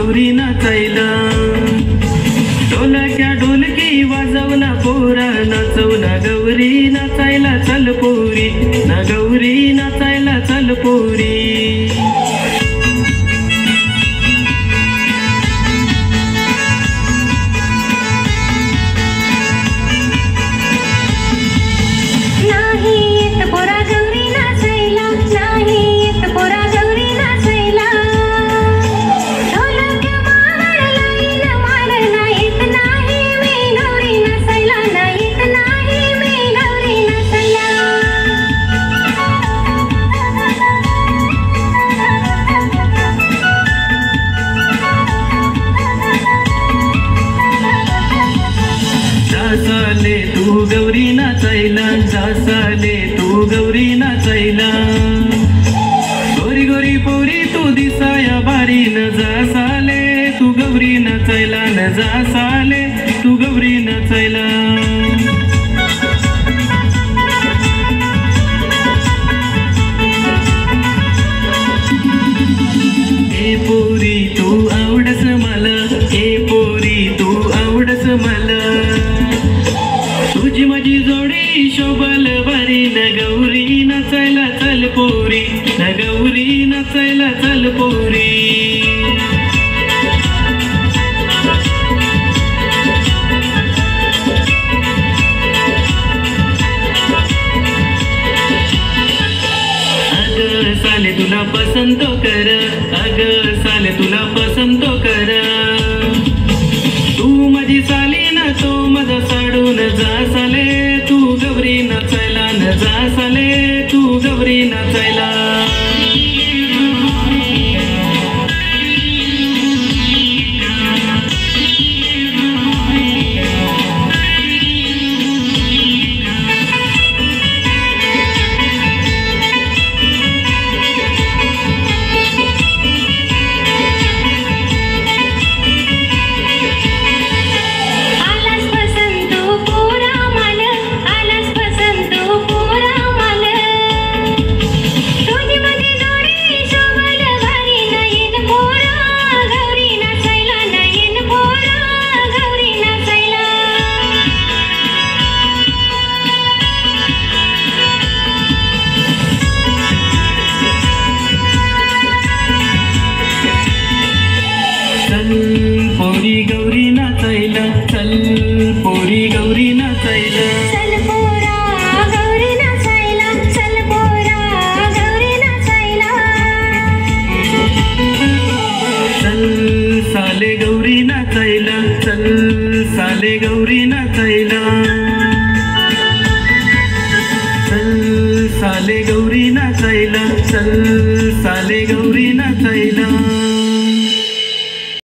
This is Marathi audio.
गौरी नाचायला, ढोलक्या ढोलकी वाजवना पोरा नाचवना गौरी नाचायला चल पोरी, ना गौरी नाचायला चल पोरी. जासाले तू गौरी नाचायला, जासाले तू गौरी नाचायला, गोरी गोरी पोरी तू दिसाया भारी न जासाले तू गौरी नाचायला, न जासाले तू गौरी नाचायला. ए पोरी तू आवडस मला, ए पोरी तू आवडस मला, तुझी माझी जोडी शोभल भारी न गौरी नाचायला चल पोरी, न गौरी नाचायला चल पोरी. अग साले तुला पसंत कर, अग साले तुला पसंत कर, तू माझी साली ना तो माझा साडून जा साले तू गौरी नाचायला, न जा साले तू गौरी नाचायला. चल पोरी गौरी नाचायला, चल पोरी गौरी नाचायला, चल पोरा गौरी नाचायला, चल पोरा गौरी नाचायला, चल साले गौरी नाचायला, चल साले गौरी नाचायला, चल साले गौरी नाचायला, चल